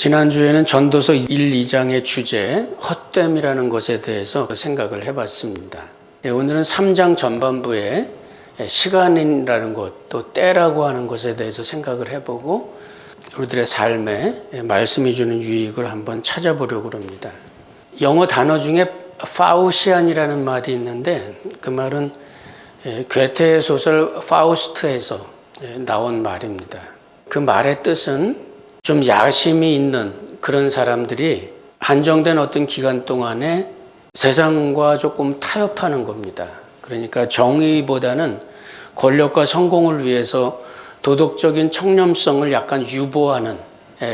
지난주에는 전도서 1, 2장의 주제 헛됨이라는 것에 대해서 생각을 해봤습니다. 오늘은 3장 전반부에 시간이라는 것, 또 때라고 하는 것에 대해서 생각을 해보고 우리들의 삶에 말씀이 주는 유익을 한번 찾아보려고 합니다. 영어 단어 중에 파우시안이라는 말이 있는데 그 말은 괴테의 소설 파우스트에서 나온 말입니다. 그 말의 뜻은 좀 야심이 있는 그런 사람들이 한정된 어떤 기간 동안에 세상과 조금 타협하는 겁니다. 그러니까 정의보다는 권력과 성공을 위해서 도덕적인 청렴성을 약간 유보하는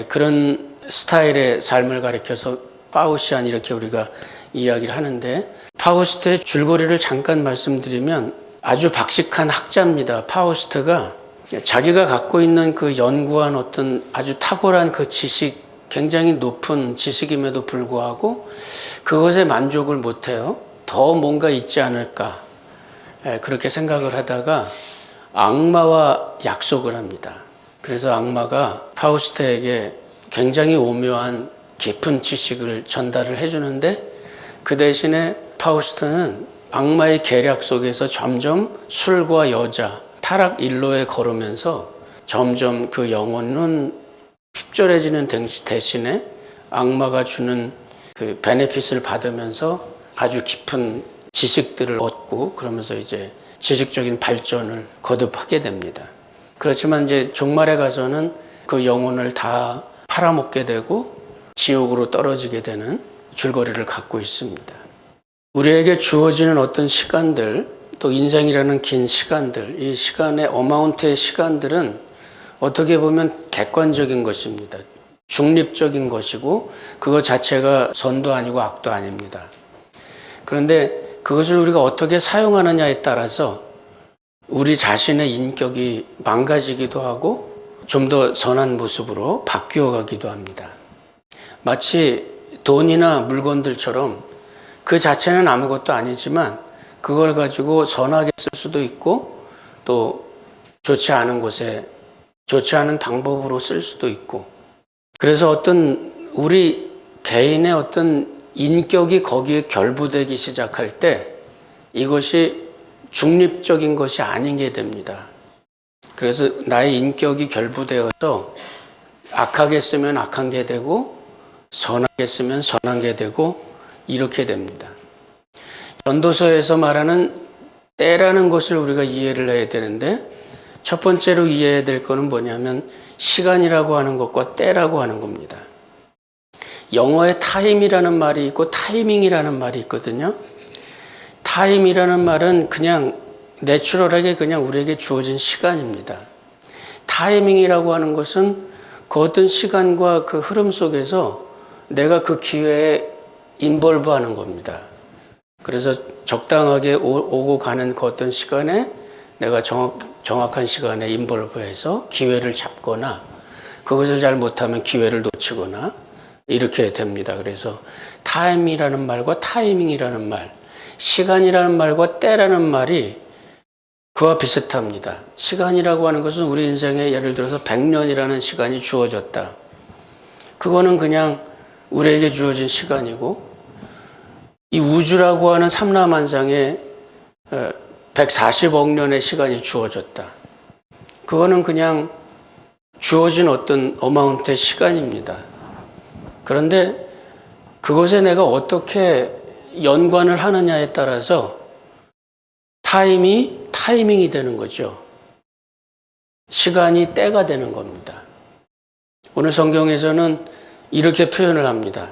그런 스타일의 삶을 가리켜서 파우시안 이렇게 우리가 이야기를 하는데, 파우스트의 줄거리를 잠깐 말씀드리면 아주 박식한 학자입니다. 파우스트가 자기가 갖고 있는 그 연구한 어떤 아주 탁월한 그 지식, 굉장히 높은 지식임에도 불구하고 그것에 만족을 못해요. 더 뭔가 있지 않을까, 그렇게 생각을 하다가 악마와 약속을 합니다. 그래서 악마가 파우스트에게 굉장히 오묘한 깊은 지식을 전달을 해주는데, 그 대신에 파우스트는 악마의 계략 속에서 점점 술과 여자, 타락 일로에 걸으면서 점점 그 영혼은 핍절해지는 대신에 악마가 주는 그 베네핏을 받으면서 아주 깊은 지식들을 얻고, 그러면서 이제 지식적인 발전을 거듭하게 됩니다. 그렇지만 이제 종말에 가서는 그 영혼을 다 팔아먹게 되고 지옥으로 떨어지게 되는 줄거리를 갖고 있습니다. 우리에게 주어지는 어떤 시간들, 또 인생이라는 긴 시간들, 이 시간의 어마운트의 시간들은 어떻게 보면 객관적인 것입니다. 중립적인 것이고 그것 자체가 선도 아니고 악도 아닙니다. 그런데 그것을 우리가 어떻게 사용하느냐에 따라서 우리 자신의 인격이 망가지기도 하고 좀 더 선한 모습으로 바뀌어 가기도 합니다. 마치 돈이나 물건들처럼 그 자체는 아무것도 아니지만 그걸 가지고 선하게 쓸 수도 있고 또 좋지 않은 곳에 좋지 않은 방법으로 쓸 수도 있고, 그래서 어떤 우리 개인의 어떤 인격이 거기에 결부되기 시작할 때 이것이 중립적인 것이 아닌 게 됩니다. 그래서 나의 인격이 결부되어서 악하게 쓰면 악한 게 되고 선하게 쓰면 선한 게 되고 이렇게 됩니다. 전도서에서 말하는 때라는 것을 우리가 이해를 해야 되는데, 첫 번째로 이해해야 될 것은 뭐냐면 시간이라고 하는 것과 때라고 하는 겁니다. 영어에 타임이라는 말이 있고 타이밍이라는 말이 있거든요. 타임이라는 말은 그냥 내추럴하게 그냥 우리에게 주어진 시간입니다. 타이밍이라고 하는 것은 그 어떤 시간과 그 흐름 속에서 내가 그 기회에 인볼브하는 겁니다. 그래서 적당하게 오고 가는 그 어떤 시간에 내가 정확한 시간에 인볼브해서 기회를 잡거나, 그것을 잘 못하면 기회를 놓치거나 이렇게 됩니다. 그래서 타임이라는 말과 타이밍이라는 말, 시간이라는 말과 때라는 말이 그와 비슷합니다. 시간이라고 하는 것은 우리 인생에 예를 들어서 100년이라는 시간이 주어졌다. 그거는 그냥 우리에게 주어진 시간이고, 이 우주라고 하는 삼라만상에 140억 년의 시간이 주어졌다. 그거는 그냥 주어진 어떤 어마운트의 시간입니다. 그런데 그것에 내가 어떻게 연관을 하느냐에 따라서 타이밍이 되는 거죠. 시간이 때가 되는 겁니다. 오늘 성경에서는 이렇게 표현을 합니다.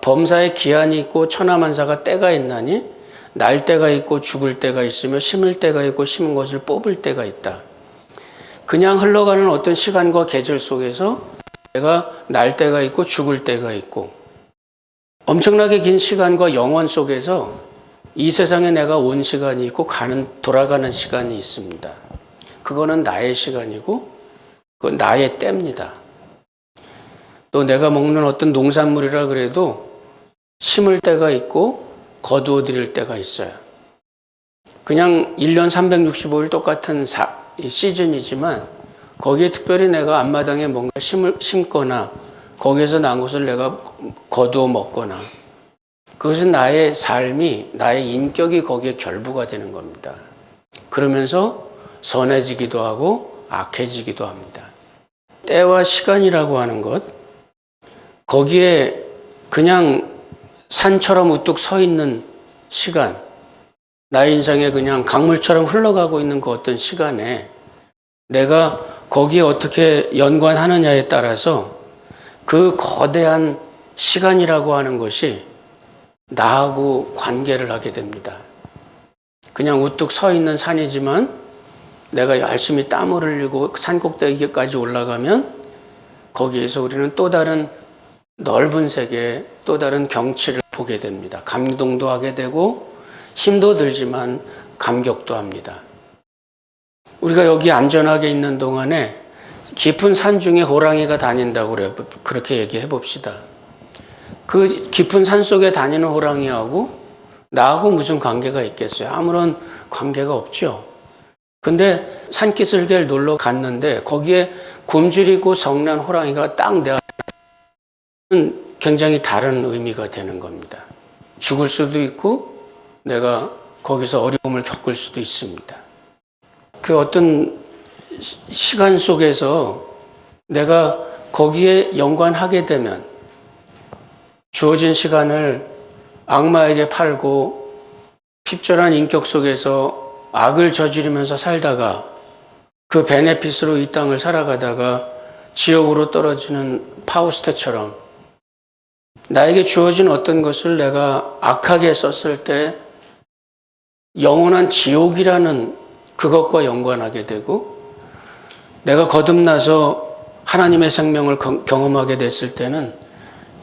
범사에 기한이 있고 천하만사가 때가 있나니 날 때가 있고 죽을 때가 있으며 심을 때가 있고 심은 것을 뽑을 때가 있다. 그냥 흘러가는 어떤 시간과 계절 속에서 내가 날 때가 있고 죽을 때가 있고, 엄청나게 긴 시간과 영원 속에서 이 세상에 내가 온 시간이 있고 돌아가는 시간이 있습니다. 그거는 나의 시간이고 그건 나의 때입니다. 또 내가 먹는 어떤 농산물이라 그래도 심을 때가 있고 거두어들일 때가 있어요. 그냥 1년 365일 똑같은 시즌이지만 거기에 특별히 내가 앞마당에 뭔가 심거나 거기에서 난 것을 내가 거두어 먹거나 그것은 나의 삶이, 나의 인격이 거기에 결부가 되는 겁니다. 그러면서 선해지기도 하고 악해지기도 합니다. 때와 시간이라고 하는 것, 거기에 그냥 산처럼 우뚝 서 있는 시간, 나의 인생에 그냥 강물처럼 흘러가고 있는 그 어떤 시간에 내가 거기에 어떻게 연관하느냐에 따라서 그 거대한 시간이라고 하는 것이 나하고 관계를 하게 됩니다. 그냥 우뚝 서 있는 산이지만 내가 열심히 땀을 흘리고 산 꼭대기까지 올라가면 거기에서 우리는 또 다른 넓은 세계, 또 다른 경치를 보게 됩니다. 감동도 하게 되고 힘도 들지만 감격도 합니다. 우리가 여기 안전하게 있는 동안에 깊은 산 중에 호랑이가 다닌다고 그렇게 얘기해 봅시다. 그 깊은 산 속에 다니는 호랑이하고 나하고 무슨 관계가 있겠어요? 아무런 관계가 없죠. 근데 산기슭을 놀러 갔는데 거기에 굶주리고 성난 호랑이가 딱 내 앞에 굉장히 다른 의미가 되는 겁니다. 죽을 수도 있고 내가 거기서 어려움을 겪을 수도 있습니다. 그 어떤 시간 속에서 내가 거기에 연관하게 되면 주어진 시간을 악마에게 팔고 핍절한 인격 속에서 악을 저지르면서 살다가 그 베네핏으로 이 땅을 살아가다가 지옥으로 떨어지는 파우스트처럼 나에게 주어진 어떤 것을 내가 악하게 썼을 때 영원한 지옥이라는 그것과 연관하게 되고 내가 거듭나서 하나님의 생명을 경험하게 됐을 때는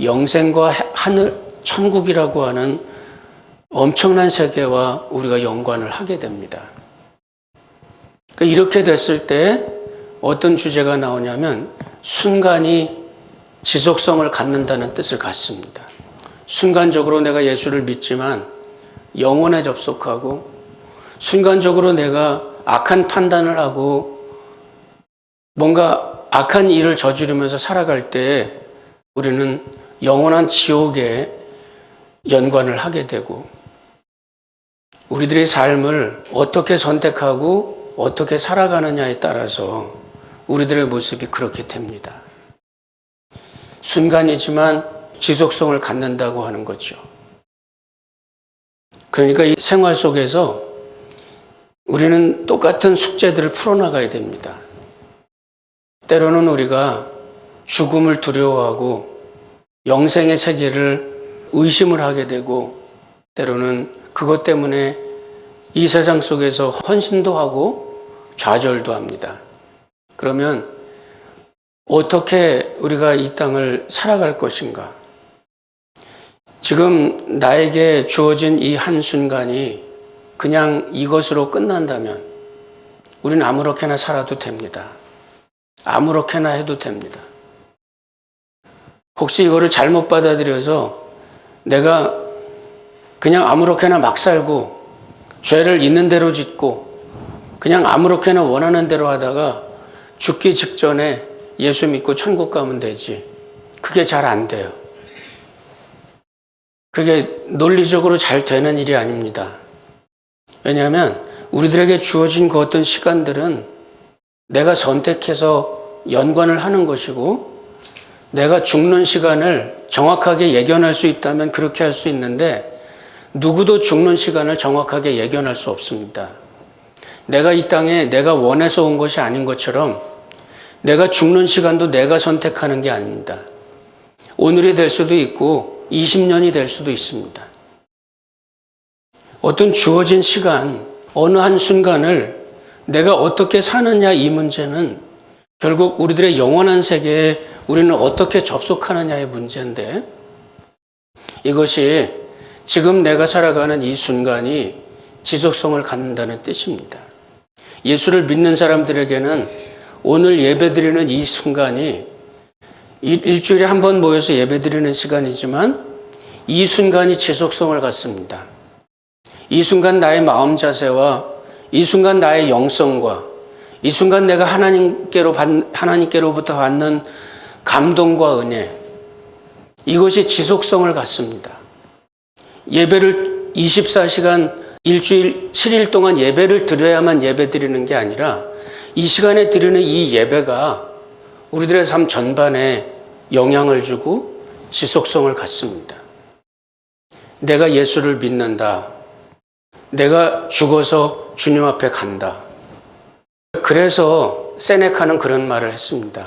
영생과 하늘, 천국이라고 하는 엄청난 세계와 우리가 연관을 하게 됩니다. 그러니까 이렇게 됐을 때 어떤 주제가 나오냐면 순간이 지속성을 갖는다는 뜻을 갖습니다. 순간적으로 내가 예수를 믿지만 영혼에 접속하고 순간적으로 내가 악한 판단을 하고 뭔가 악한 일을 저지르면서 살아갈 때 우리는 영원한 지옥에 연관을 하게 되고 우리들의 삶을 어떻게 선택하고 어떻게 살아가느냐에 따라서 우리들의 모습이 그렇게 됩니다. 순간이지만 지속성을 갖는다고 하는 거죠. 그러니까 이 생활 속에서 우리는 똑같은 숙제들을 풀어나가야 됩니다. 때로는 우리가 죽음을 두려워하고 영생의 세계를 의심을 하게 되고 때로는 그것 때문에 이 세상 속에서 헌신도 하고 좌절도 합니다. 그러면 어떻게 우리가 이 땅을 살아갈 것인가? 지금 나에게 주어진 이 한순간이 그냥 이것으로 끝난다면 우리는 아무렇게나 살아도 됩니다. 아무렇게나 해도 됩니다. 혹시 이거를 잘못 받아들여서 내가 그냥 아무렇게나 막 살고 죄를 있는 대로 짓고 그냥 아무렇게나 원하는 대로 하다가 죽기 직전에 예수 믿고 천국 가면 되지. 그게 잘 안 돼요. 그게 논리적으로 잘 되는 일이 아닙니다. 왜냐하면 우리들에게 주어진 그 어떤 시간들은 내가 선택해서 연관을 하는 것이고 내가 죽는 시간을 정확하게 예견할 수 있다면 그렇게 할 수 있는데 누구도 죽는 시간을 정확하게 예견할 수 없습니다. 내가 이 땅에 내가 원해서 온 것이 아닌 것처럼 내가 죽는 시간도 내가 선택하는 게 아닙니다. 오늘이 될 수도 있고 20년이 될 수도 있습니다. 어떤 주어진 시간, 어느 한 순간을 내가 어떻게 사느냐 이 문제는 결국 우리들의 영원한 세계에 우리는 어떻게 접속하느냐의 문제인데 이것이 지금 내가 살아가는 이 순간이 지속성을 갖는다는 뜻입니다. 예수를 믿는 사람들에게는 오늘 예배드리는 이 순간이 일주일에 한 번 모여서 예배드리는 시간이지만 이 순간이 지속성을 갖습니다. 이 순간 나의 마음 자세와 이 순간 나의 영성과 이 순간 내가 하나님께로부터 받는 감동과 은혜 이것이 지속성을 갖습니다. 예배를 24시간 일주일 7일 동안 예배를 드려야만 예배 드리는 게 아니라 이 시간에 드리는 이 예배가 우리들의 삶 전반에 영향을 주고 지속성을 갖습니다. 내가 예수를 믿는다. 내가 죽어서 주님 앞에 간다. 그래서 세네카는 그런 말을 했습니다.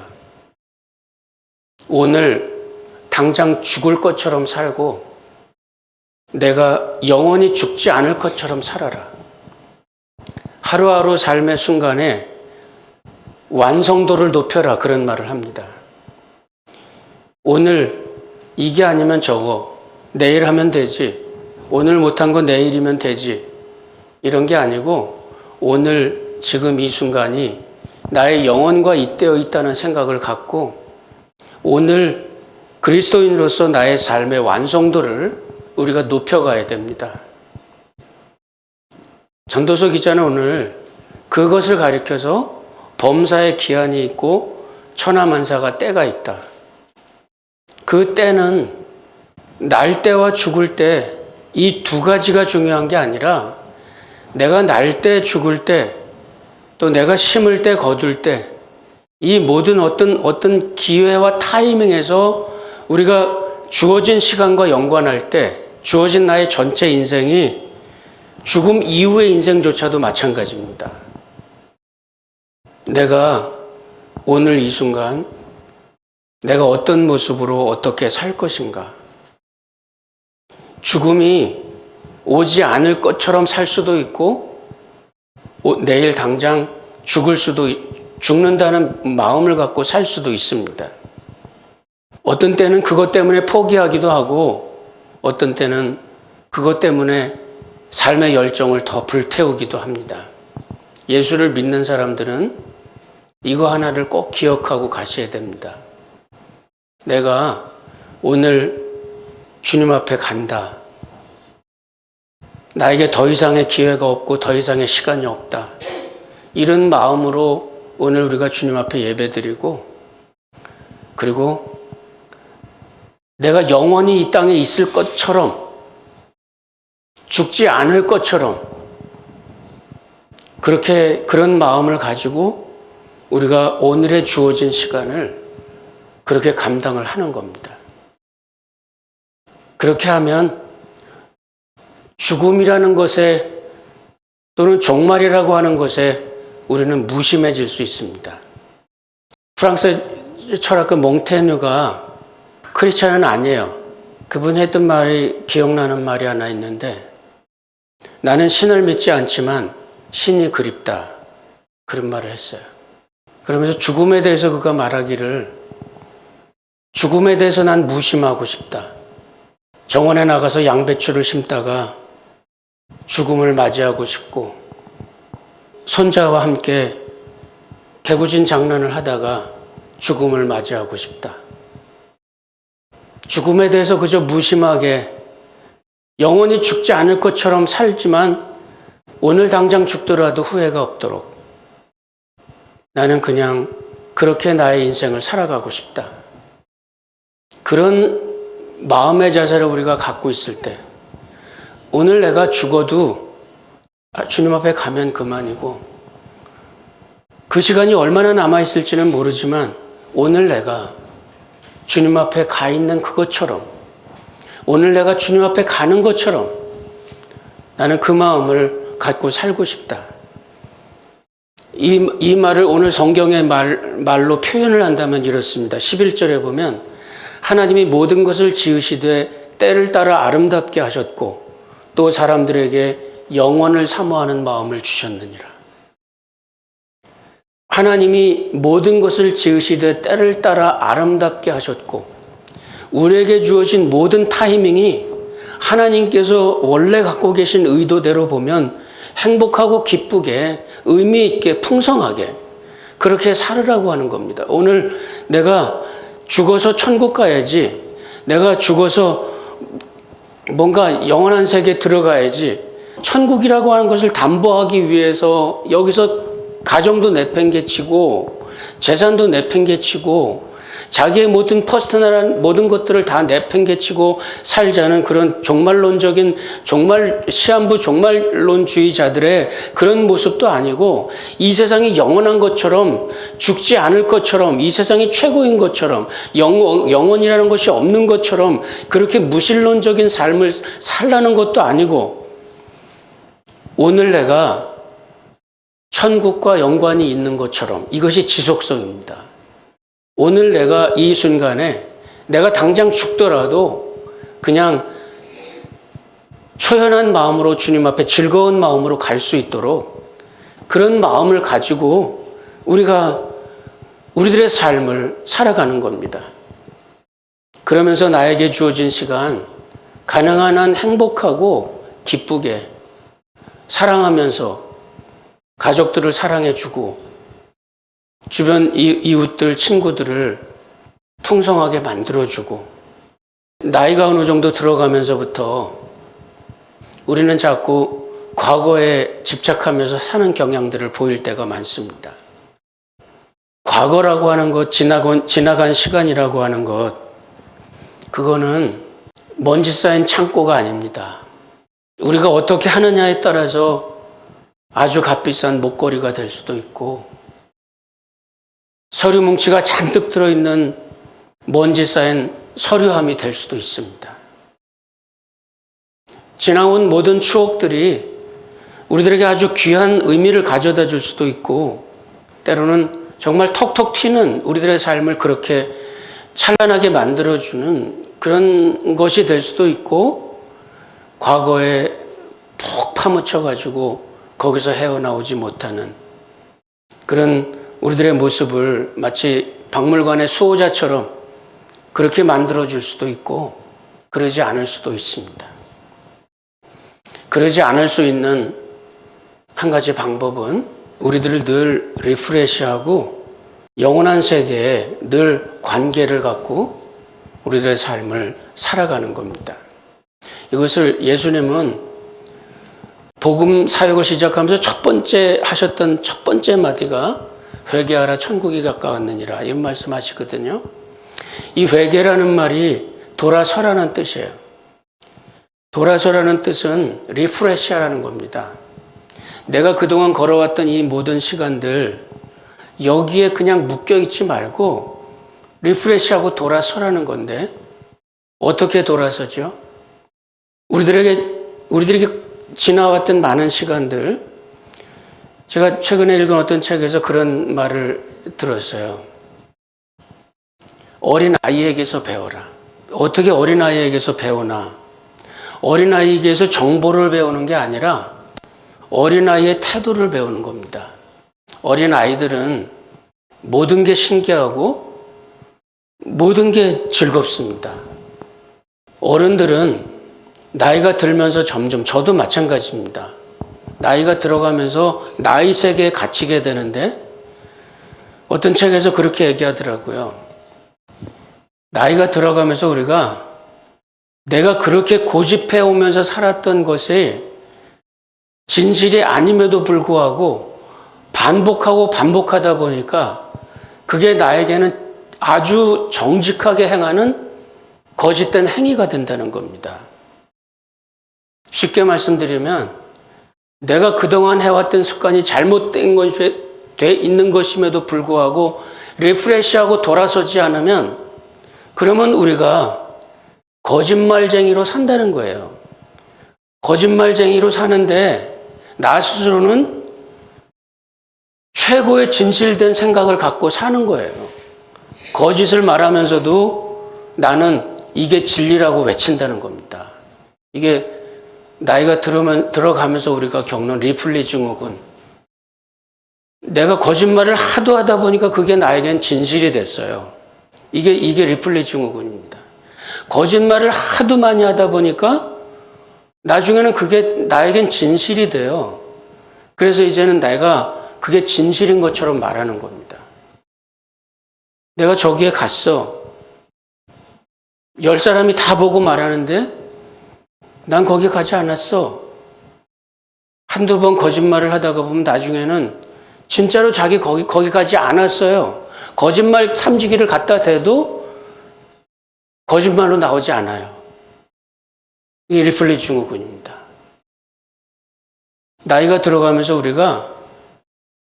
오늘 당장 죽을 것처럼 살고 내가 영원히 죽지 않을 것처럼 살아라. 하루하루 삶의 순간에 완성도를 높여라. 그런 말을 합니다. 오늘 이게 아니면 저거, 내일 하면 되지, 오늘 못한 거 내일이면 되지, 이런 게 아니고 오늘 지금 이 순간이 나의 영혼과 잇대어 있다는 생각을 갖고 오늘 그리스도인으로서 나의 삶의 완성도를 우리가 높여가야 됩니다. 전도서 기자는 오늘 그것을 가리켜서 범사에 기한이 있고 천하만사가 때가 있다. 그 때는 날 때와 죽을 때 이 두 가지가 중요한 게 아니라 내가 날 때 죽을 때 또 내가 심을 때 거둘 때 이 모든 어떤 기회와 타이밍에서 우리가 주어진 시간과 연관할 때 주어진 나의 전체 인생이 죽음 이후의 인생조차도 마찬가지입니다. 내가 오늘 이 순간 내가 어떤 모습으로 어떻게 살 것인가? 죽음이 오지 않을 것처럼 살 수도 있고 내일 당장 죽는다는 마음을 갖고 살 수도 있습니다. 어떤 때는 그것 때문에 포기하기도 하고 어떤 때는 그것 때문에 삶의 열정을 더 불태우기도 합니다. 예수를 믿는 사람들은 이거 하나를 꼭 기억하고 가셔야 됩니다. 내가 오늘 주님 앞에 간다. 나에게 더 이상의 기회가 없고 더 이상의 시간이 없다. 이런 마음으로 오늘 우리가 주님 앞에 예배드리고 그리고 내가 영원히 이 땅에 있을 것처럼 죽지 않을 것처럼 그런 마음을 가지고 우리가 오늘의 주어진 시간을 그렇게 감당을 하는 겁니다. 그렇게 하면 죽음이라는 것에 또는 종말이라고 하는 것에 우리는 무심해질 수 있습니다. 프랑스 철학가 몽테뉴가 크리스찬은 아니에요. 그분이 했던 말이 기억나는 말이 하나 있는데 나는 신을 믿지 않지만 신이 그립다. 그런 말을 했어요. 그러면서 죽음에 대해서 그가 말하기를 죽음에 대해서 난 무심하고 싶다. 정원에 나가서 양배추를 심다가 죽음을 맞이하고 싶고 손자와 함께 개구진 장난을 하다가 죽음을 맞이하고 싶다. 죽음에 대해서 그저 무심하게 영원히 죽지 않을 것처럼 살지만 오늘 당장 죽더라도 후회가 없도록 나는 그냥 그렇게 나의 인생을 살아가고 싶다. 그런 마음의 자세를 우리가 갖고 있을 때 오늘 내가 죽어도 주님 앞에 가면 그만이고 그 시간이 얼마나 남아있을지는 모르지만 오늘 내가 주님 앞에 가 있는 그것처럼 오늘 내가 주님 앞에 가는 것처럼 나는 그 마음을 갖고 살고 싶다. 이 말을 오늘 성경의 말로 표현을 한다면 이렇습니다. 11절에 보면 하나님이 모든 것을 지으시되 때를 따라 아름답게 하셨고 또 사람들에게 영원을 사모하는 마음을 주셨느니라. 하나님이 모든 것을 지으시되 때를 따라 아름답게 하셨고 우리에게 주어진 모든 타이밍이 하나님께서 원래 갖고 계신 의도대로 보면 행복하고 기쁘게 의미 있게 풍성하게 그렇게 살으라고 하는 겁니다. 오늘 내가 죽어서 천국 가야지, 내가 죽어서 뭔가 영원한 세계에 들어가야지, 천국이라고 하는 것을 담보하기 위해서 여기서 가정도 내팽개치고 재산도 내팽개치고 자기의 모든 퍼스널한 모든 것들을 다 내팽개치고 살자는 그런 종말론적인 시한부 종말론주의자들의 그런 모습도 아니고, 이 세상이 영원한 것처럼, 죽지 않을 것처럼, 이 세상이 최고인 것처럼, 영원이라는 것이 없는 것처럼 그렇게 무신론적인 삶을 살라는 것도 아니고, 오늘 내가 천국과 연관이 있는 것처럼, 이것이 지속성입니다. 오늘 내가 이 순간에 내가 당장 죽더라도 그냥 초연한 마음으로 주님 앞에 즐거운 마음으로 갈 수 있도록, 그런 마음을 가지고 우리들의 삶을 살아가는 겁니다. 그러면서 나에게 주어진 시간 가능한 한 행복하고 기쁘게 사랑하면서 가족들을 사랑해주고 주변 이웃들, 친구들을 풍성하게 만들어주고, 나이가 어느 정도 들어가면서부터 우리는 자꾸 과거에 집착하면서 사는 경향들을 보일 때가 많습니다. 과거라고 하는 것, 지나간 시간이라고 하는 것, 그거는 먼지 쌓인 창고가 아닙니다. 우리가 어떻게 하느냐에 따라서 아주 값비싼 목걸이가 될 수도 있고, 서류 뭉치가 잔뜩 들어있는 먼지 쌓인 서류함이 될 수도 있습니다. 지나온 모든 추억들이 우리들에게 아주 귀한 의미를 가져다 줄 수도 있고, 때로는 정말 톡톡 튀는 우리들의 삶을 그렇게 찬란하게 만들어주는 그런 것이 될 수도 있고, 과거에 푹 파묻혀가지고 거기서 헤어나오지 못하는 그런 우리들의 모습을 마치 박물관의 수호자처럼 그렇게 만들어줄 수도 있고, 그러지 않을 수도 있습니다. 그러지 않을 수 있는 한 가지 방법은 우리들을 늘 리프레시하고 영원한 세계에 늘 관계를 갖고 우리들의 삶을 살아가는 겁니다. 이것을 예수님은 복음 사역을 시작하면서 첫 번째 하셨던 첫 번째 마디가 회개하라 천국이 가까웠느니라, 이런 말씀하시거든요. 이 회개라는 말이 돌아서라는 뜻이에요. 돌아서라는 뜻은 리프레시하라는 겁니다. 내가 그동안 걸어왔던 이 모든 시간들 여기에 그냥 묶여있지 말고 리프레시하고 돌아서라는 건데, 어떻게 돌아서죠? 우리들에게 지나왔던 많은 시간들, 제가 최근에 읽은 어떤 책에서 그런 말을 들었어요. 어린아이에게서 배워라. 어떻게 어린아이에게서 배우나? 어린아이에게서 정보를 배우는 게 아니라 어린아이의 태도를 배우는 겁니다. 어린아이들은 모든 게 신기하고 모든 게 즐겁습니다. 어른들은 나이가 들면서 점점, 저도 마찬가지입니다. 나이가 들어가면서 나이 세계에 갇히게 되는데, 어떤 책에서 그렇게 얘기하더라고요. 나이가 들어가면서 우리가 내가 그렇게 고집해 오면서 살았던 것이 진실이 아님에도 불구하고 반복하고 반복하다 보니까 그게 나에게는 아주 정직하게 행하는 거짓된 행위가 된다는 겁니다. 쉽게 말씀드리면, 내가 그동안 해왔던 습관이 잘못된 것이 돼 있는 것임에도 불구하고 리프레시하고 돌아서지 않으면, 그러면 우리가 거짓말쟁이로 산다는 거예요. 거짓말쟁이로 사는데 나 스스로는 최고의 진실된 생각을 갖고 사는 거예요. 거짓을 말하면서도 나는 이게 진리라고 외친다는 겁니다. 이게 나이가 들어가면서 우리가 겪는 리플리 증후군. 내가 거짓말을 하도 하다 보니까 그게 나에겐 진실이 됐어요. 이게 리플리 증후군입니다. 거짓말을 하도 많이 하다 보니까 나중에는 그게 나에겐 진실이 돼요. 그래서 이제는 내가 그게 진실인 것처럼 말하는 겁니다. 내가 저기에 갔어. 10사람이 다 보고 말하는데 난 거기 가지 않았어. 한두 번 거짓말을 하다가 보면 나중에는 진짜로 자기 거기 가지 않았어요. 거짓말 탐지기를 갖다 대도 거짓말로 나오지 않아요. 이게 리플리 증후군입니다. 나이가 들어가면서 우리가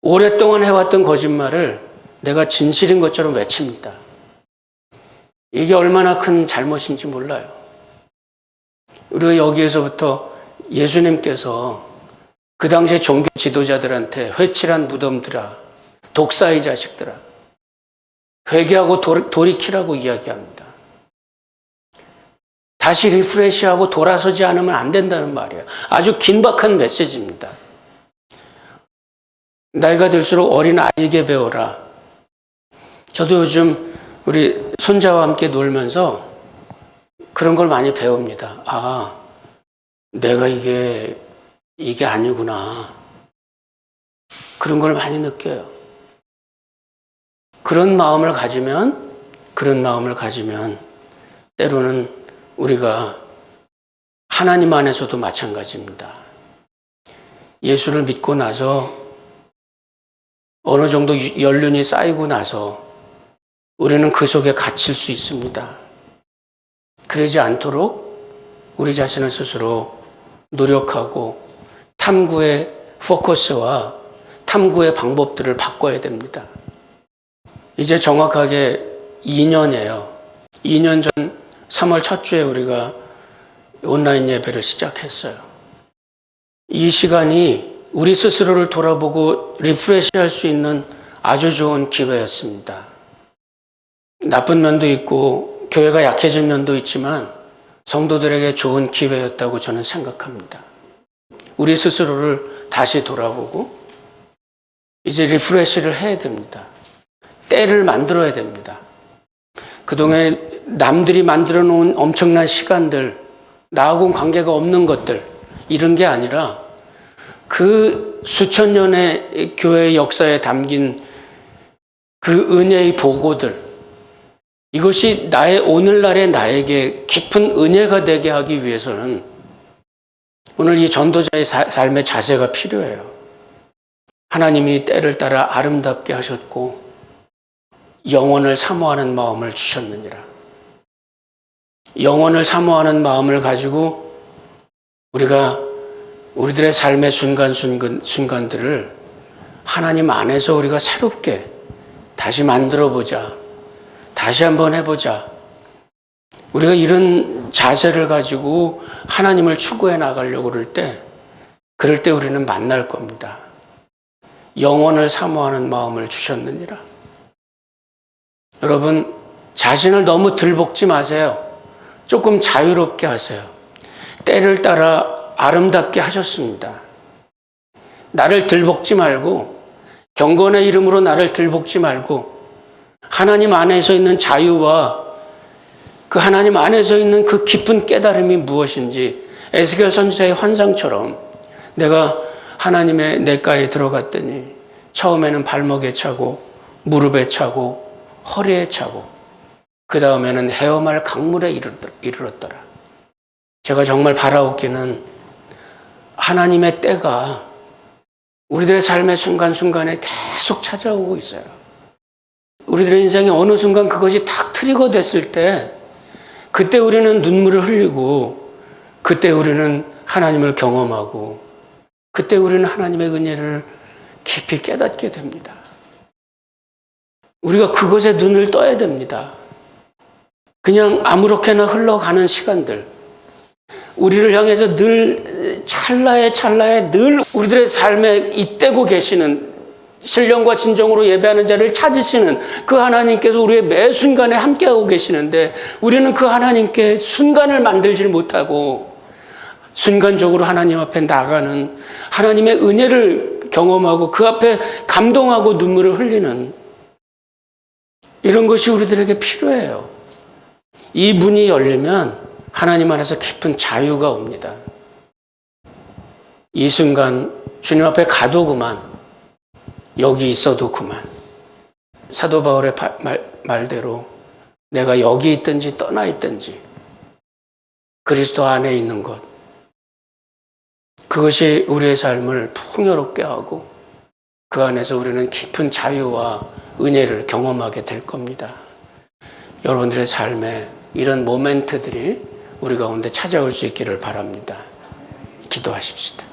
오랫동안 해왔던 거짓말을 내가 진실인 것처럼 외칩니다. 이게 얼마나 큰 잘못인지 몰라요. 우리가 여기에서부터 예수님께서 그 당시에 종교 지도자들한테 회칠한 무덤들아, 독사의 자식들아, 회개하고 돌이키라고 이야기합니다. 다시 리프레시하고 돌아서지 않으면 안 된다는 말이에요. 아주 긴박한 메시지입니다. 나이가 들수록 어린 아이에게 배워라. 저도 요즘 우리 손자와 함께 놀면서 그런 걸 많이 배웁니다. 아, 내가 이게 아니구나. 그런 걸 많이 느껴요. 그런 마음을 가지면 때로는 우리가 하나님 안에서도 마찬가지입니다. 예수를 믿고 나서 어느 정도 연륜이 쌓이고 나서 우리는 그 속에 갇힐 수 있습니다. 그러지 않도록 우리 자신을 스스로 노력하고 탐구의 포커스와 탐구의 방법들을 바꿔야 됩니다. 이제 정확하게 2년이에요. 2년 전 3월 첫 주에 우리가 온라인 예배를 시작했어요. 이 시간이 우리 스스로를 돌아보고 리프레시할 수 있는 아주 좋은 기회였습니다. 나쁜 면도 있고 교회가 약해진 면도 있지만 성도들에게 좋은 기회였다고 저는 생각합니다. 우리 스스로를 다시 돌아보고 이제 리프레시를 해야 됩니다. 때를 만들어야 됩니다. 그동안 남들이 만들어 놓은 엄청난 시간들, 나하고는 관계가 없는 것들, 이런 게 아니라 그 수천 년의 교회의 역사에 담긴 그 은혜의 보고들, 이것이 오늘날의 나에게 깊은 은혜가 되게 하기 위해서는 오늘 이 전도자의 삶의 자세가 필요해요. 하나님이 때를 따라 아름답게 하셨고 영원을 사모하는 마음을 주셨느니라. 영원을 사모하는 마음을 가지고 우리가 우리들의 삶의 순간들을 하나님 안에서 우리가 새롭게 다시 만들어보자. 다시 한번 해보자. 우리가 이런 자세를 가지고 하나님을 추구해 나가려고 그럴 때 우리는 만날 겁니다. 영원을 사모하는 마음을 주셨느니라. 여러분, 자신을 너무 들볶지 마세요. 조금 자유롭게 하세요. 때를 따라 아름답게 하셨습니다. 나를 들볶지 말고, 경건의 이름으로 나를 들볶지 말고, 하나님 안에서 있는 자유와 그 하나님 안에서 있는 그 깊은 깨달음이 무엇인지 에스겔 선지자의 환상처럼 내가 하나님의 내가에 들어갔더니 처음에는 발목에 차고 무릎에 차고 허리에 차고 그 다음에는 헤엄할 강물에 이르렀더라. 제가 정말 바라옵기는 하나님의 때가 우리들의 삶의 순간순간에 계속 찾아오고 있어요. 우리들의 인생에 어느 순간 그것이 탁 트리거 됐을 때 그때 우리는 눈물을 흘리고 그때 우리는 하나님을 경험하고 그때 우리는 하나님의 은혜를 깊이 깨닫게 됩니다. 우리가 그것에 눈을 떠야 됩니다. 그냥 아무렇게나 흘러가는 시간들, 우리를 향해서 늘 찰나에 늘 우리들의 삶에 잇대고 계시는 신령과 진정으로 예배하는 자를 찾으시는 그 하나님께서 우리의 매 순간에 함께하고 계시는데 우리는 그 하나님께 순간을 만들지 못하고 순간적으로 하나님 앞에 나가는 하나님의 은혜를 경험하고 그 앞에 감동하고 눈물을 흘리는 이런 것이 우리들에게 필요해요. 이 문이 열리면 하나님 안에서 깊은 자유가 옵니다. 이 순간 주님 앞에 가도 그만, 여기 있어도 그만. 사도 바울의 말대로 내가 여기 있든지 떠나 있든지 그리스도 안에 있는 것, 그것이 우리의 삶을 풍요롭게 하고 그 안에서 우리는 깊은 자유와 은혜를 경험하게 될 겁니다. 여러분들의 삶에 이런 모멘트들이 우리 가운데 찾아올 수 있기를 바랍니다. 기도하십시다.